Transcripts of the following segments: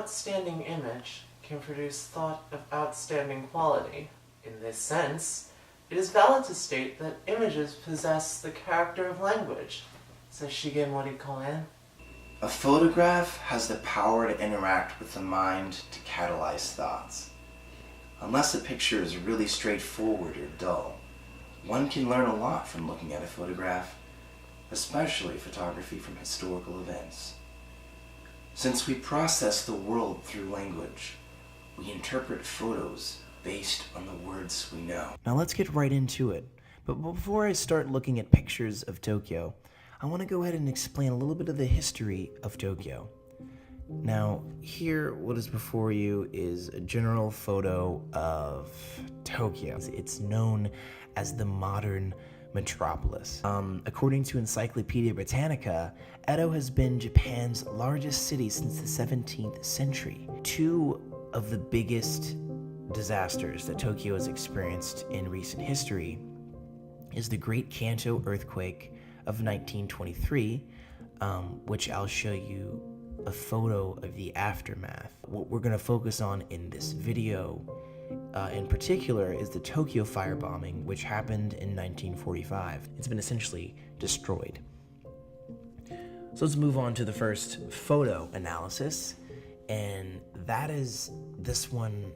outstanding image can produce thought of outstanding quality. In this sense, it is valid to state that images possess the character of language, says Shigen Morikoen. A photograph has the power to interact with the mind to catalyze thoughts. Unless a picture is really straightforward or dull, one can learn a lot from looking at a photograph, especially photography from historical events. Since we process the world through language, we interpret photos based on the words we know. Now let's get right into it. But before I start looking at pictures of Tokyo, I want to go ahead and explain a little bit of the history of Tokyo. Now, here, what is before you is a general photo of Tokyo. It's known as the modern metropolis. According to Encyclopedia Britannica, Edo has been Japan's largest city since the 17th century. Two of the biggest disasters that Tokyo has experienced in recent history is the Great Kanto earthquake of 1923, which I'll show you a photo of the aftermath. What we're going to focus on in this video in particular is the Tokyo firebombing, which happened in 1945. It's been essentially destroyed. So let's move on to the first photo analysis, and that is this one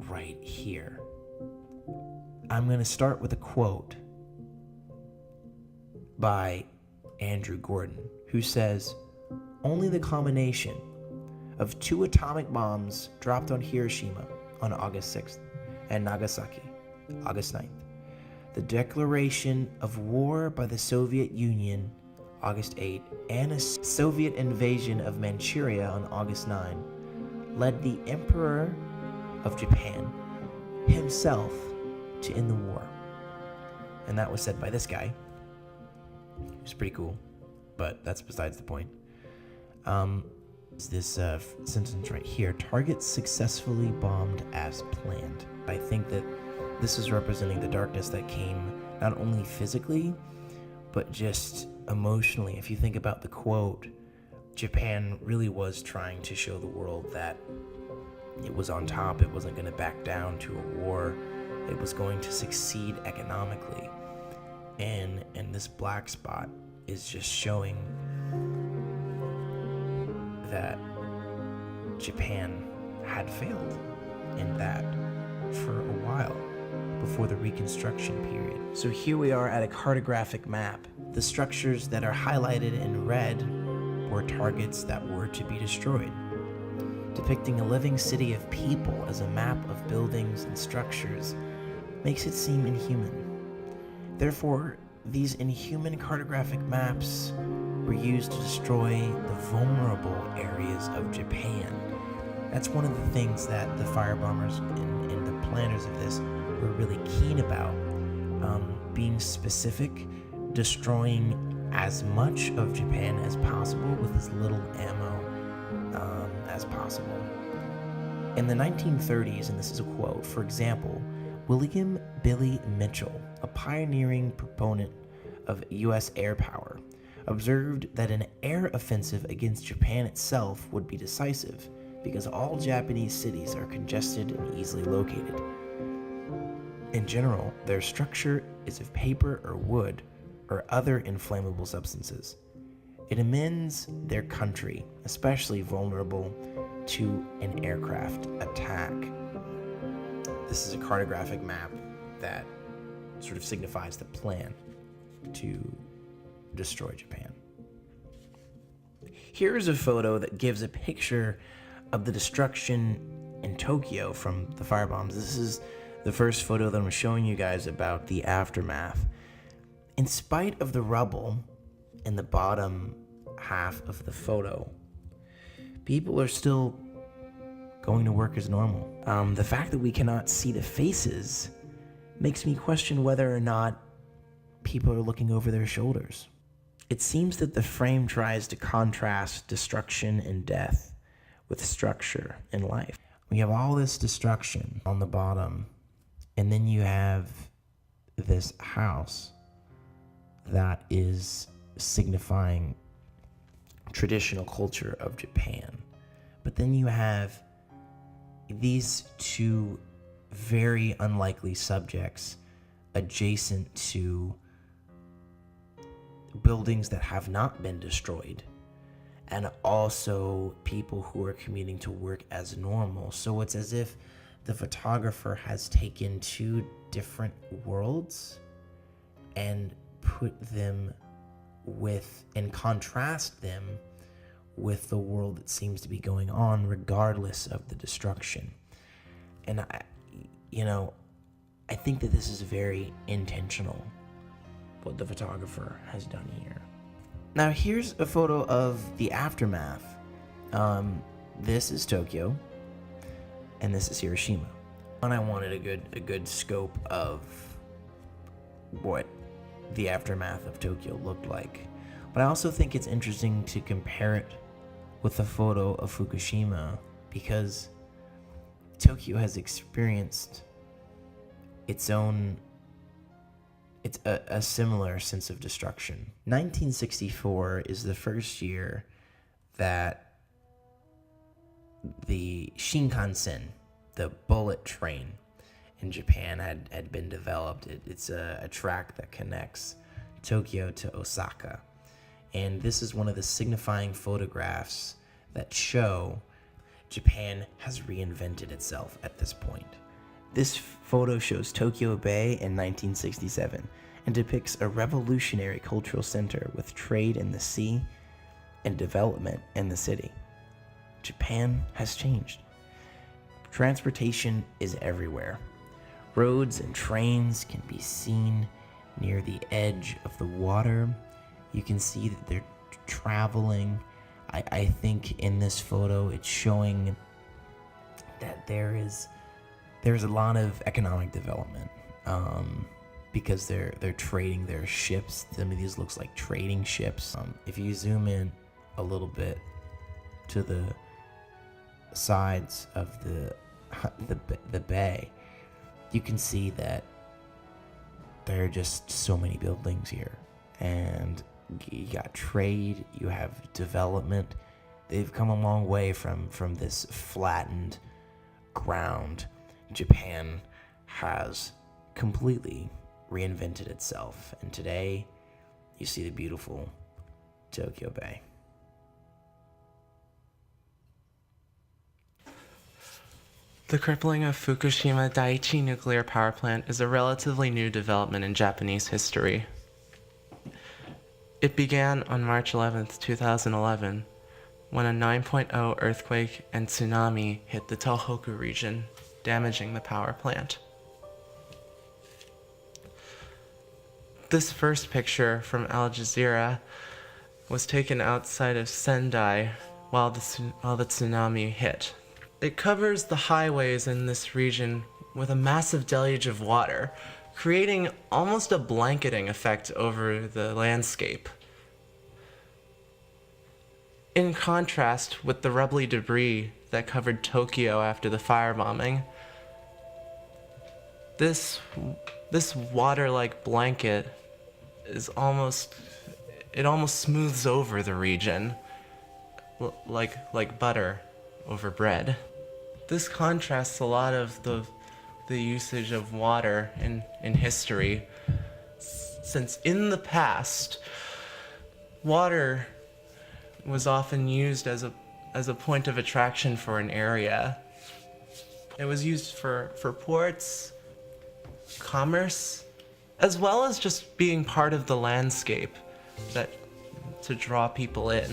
right here. I'm going to start with a quote by Andrew Gordon, who says, "Only the combination of 2 atomic bombs dropped on Hiroshima on August 6th and Nagasaki, August 9th, the declaration of war by the Soviet Union, August 8th, and a Soviet invasion of Manchuria on August 9, led the Emperor of Japan himself to end the war." And that was said by this guy. It's pretty cool, but that's besides the point. This sentence right here: targets successfully bombed as planned. I think that this is representing the darkness that came not only physically, but just emotionally. If you think about the quote, Japan really was trying to show the world that it was on top, it wasn't going to back down to a war, it was going to succeed economically. And this black spot is just showing that Japan had failed in that for a while before the Reconstruction period. So here we are at a cartographic map. The structures that are highlighted in red were targets that were to be destroyed, depicting a living city of people as a map of buildings and structures makes it seem inhuman. Therefore, these inhuman cartographic maps were used to destroy the vulnerable areas of Japan. That's one of the things that the firebombers and the planners of this were really keen about, being specific, destroying as much of Japan as possible with as little ammo as possible. In the 1930s, and this is a quote, for example, William Billy Mitchell, a pioneering proponent of U.S. air power, observed that an air offensive against Japan itself would be decisive because all Japanese cities are congested and easily located. In general, their structure is of paper or wood or other inflammable substances. It amends their country, especially vulnerable to an aircraft attack. This is a cartographic map that sort of signifies the plan to destroy Japan. Here's a photo that gives a picture of the destruction in Tokyo from the firebombs. This is the first photo that I'm showing you guys about the aftermath. In spite of the rubble in the bottom half of the photo, people are still going to work as normal. The fact that we cannot see the faces makes me question whether or not people are looking over their shoulders. It seems that the frame tries to contrast destruction and death with structure and life. We have all this destruction on the bottom, and then you have this house that is signifying traditional culture of Japan. But then you have these two very unlikely subjects adjacent to buildings that have not been destroyed, and also people who are commuting to work as normal. So it's as if the photographer has taken two different worlds and put them with, and contrast them with the world that seems to be going on regardless of the destruction. And I think that this is very intentional, what the photographer has done here. Now here's a photo of the aftermath. This is Tokyo, and this is Hiroshima. And I wanted a good scope of what the aftermath of Tokyo looked like. But I also think it's interesting to compare it with the photo of Fukushima, because Tokyo has experienced a similar sense of destruction. 1964 is the first year that the Shinkansen, the bullet train in Japan, had been developed. It's a track that connects Tokyo to Osaka. And this is one of the signifying photographs that show Japan has reinvented itself at this point. This photo shows Tokyo Bay in 1967 and depicts a revolutionary cultural center with trade in the sea and development in the city. Japan has changed. Transportation is everywhere. Roads and trains can be seen near the edge of the water. You can see that they're traveling. I think in this photo it's showing that there's a lot of economic development, because they're trading their ships. Some of these looks like trading ships. If you zoom in a little bit to the sides of the bay, you can see that there are just so many buildings here, and you got trade, you have development. They've come a long way from this flattened ground. Japan has completely reinvented itself, and today you see the beautiful Tokyo Bay. The crippling of Fukushima Daiichi nuclear power plant is a relatively new development in Japanese history. It began on March 11, 2011, when a 9.0 earthquake and tsunami hit the Tohoku region, damaging the power plant. This first picture from Al Jazeera was taken outside of Sendai while the tsunami hit. It covers the highways in this region with a massive deluge of water, creating almost a blanketing effect over the landscape. In contrast with the rubbly debris that covered Tokyo after the firebombing, this water-like blanket is almost smooths over the region, like butter over bread. This contrasts a lot of the usage of water in history, since in the past, water was often used as a point of attraction for an area. It was used for ports, commerce, as well as just being part of the landscape to draw people in.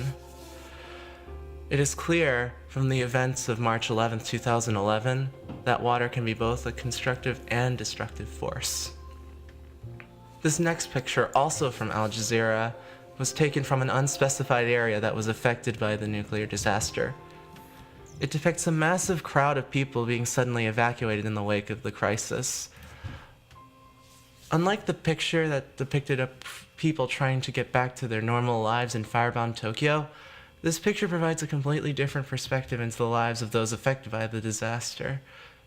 It is clear from the events of March 11, 2011, that water can be both a constructive and destructive force. This next picture, also from Al Jazeera, was taken from an unspecified area that was affected by the nuclear disaster. It depicts a massive crowd of people being suddenly evacuated in the wake of the crisis. Unlike the picture that depicted people trying to get back to their normal lives in firebound Tokyo, this picture provides a completely different perspective into the lives of those affected by the disaster,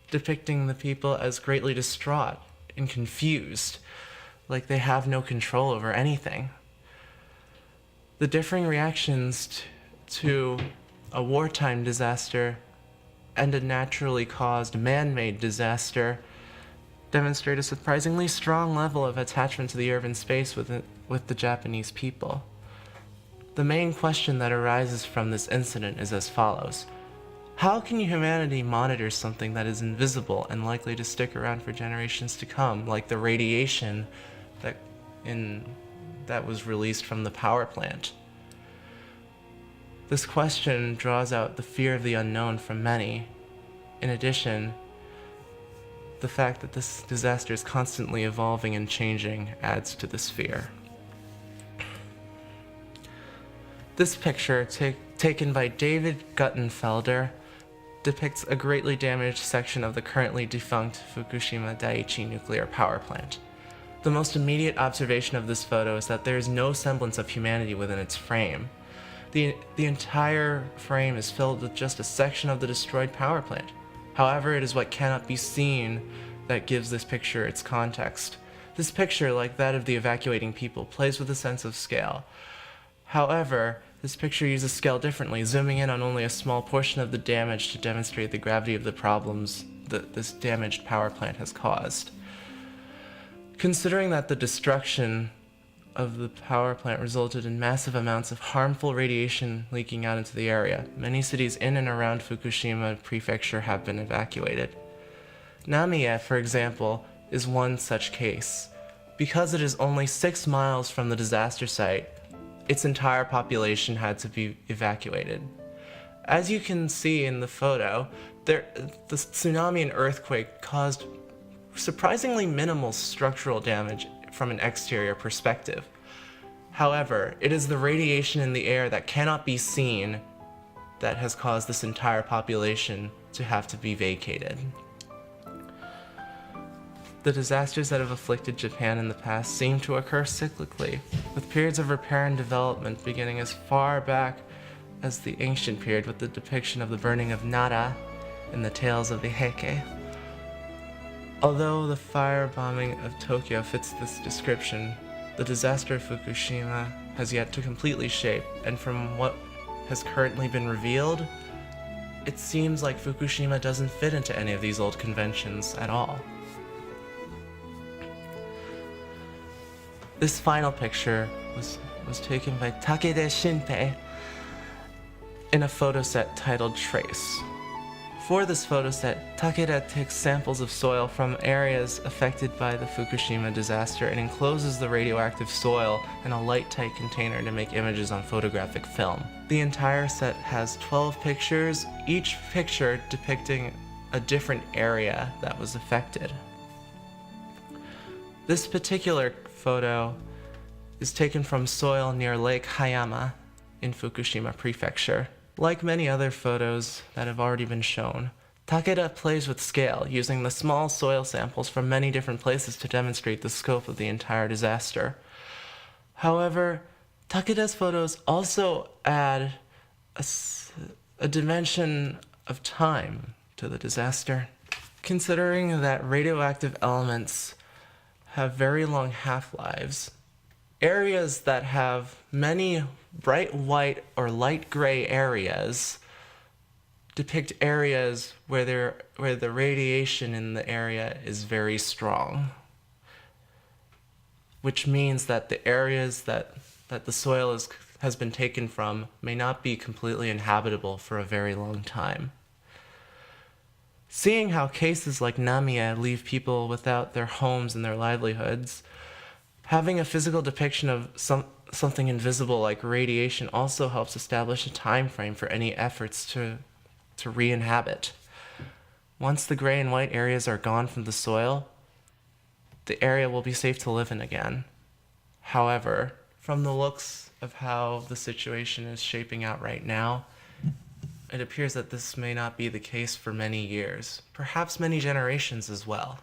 depicting the people as greatly distraught and confused, like they have no control over anything. The differing reactions to a wartime disaster and a naturally caused man-made disaster demonstrate a surprisingly strong level of attachment to the urban space with the Japanese people. The main question that arises from this incident is as follows. How can humanity monitor something that is invisible and likely to stick around for generations to come, like the radiation that was released from the power plant? This question draws out the fear of the unknown from many. In addition, the fact that this disaster is constantly evolving and changing adds to this fear. This picture, taken by David Guttenfelder, depicts a greatly damaged section of the currently defunct Fukushima Daiichi nuclear power plant. The most immediate observation of this photo is that there is no semblance of humanity within its frame. The entire frame is filled with just a section of the destroyed power plant. However, it is what cannot be seen that gives this picture its context. This picture, like that of the evacuating people, plays with a sense of scale. However, this picture uses scale differently, zooming in on only a small portion of the damage to demonstrate the gravity of the problems that this damaged power plant has caused. Considering that the destruction of the power plant resulted in massive amounts of harmful radiation leaking out into the area, many cities in and around Fukushima Prefecture have been evacuated. Namiya, for example, is one such case. Because it is only 6 miles from the disaster site, its entire population had to be evacuated. As you can see in the photo, the tsunami and earthquake caused surprisingly minimal structural damage from an exterior perspective. However, it is the radiation in the air that cannot be seen that has caused this entire population to have to be vacated. The disasters that have afflicted Japan in the past seem to occur cyclically, with periods of repair and development beginning as far back as the ancient period with the depiction of the burning of Nara in the Tales of the Heike. Although the firebombing of Tokyo fits this description, the disaster of Fukushima has yet to completely shape, and from what has currently been revealed, it seems like Fukushima doesn't fit into any of these old conventions at all. This final picture was taken by Takeda Shinpei in a photo set titled Trace. For this photo set, Takeda takes samples of soil from areas affected by the Fukushima disaster and encloses the radioactive soil in a light-tight container to make images on photographic film. The entire set has 12 pictures, each picture depicting a different area that was affected. This particular photo is taken from soil near Lake Hayama in Fukushima Prefecture. Like many other photos that have already been shown, Takeda plays with scale, using the small soil samples from many different places to demonstrate the scope of the entire disaster. However, Takeda's photos also add a dimension of time to the disaster. Considering that radioactive elements have very long half-lives, areas that have many bright white or light gray areas depict areas where the radiation in the area is very strong, which means that the areas that the soil has been taken from may not be completely inhabitable for a very long time. Seeing how cases like Namiya leave people without their homes and their livelihoods, having a physical depiction of something invisible like radiation also helps establish a time frame for any efforts to re-inhabit. Once the gray and white areas are gone from the soil, the area will be safe to live in again. However, from the looks of how the situation is shaping out right now, it appears that this may not be the case for many years, perhaps many generations as well.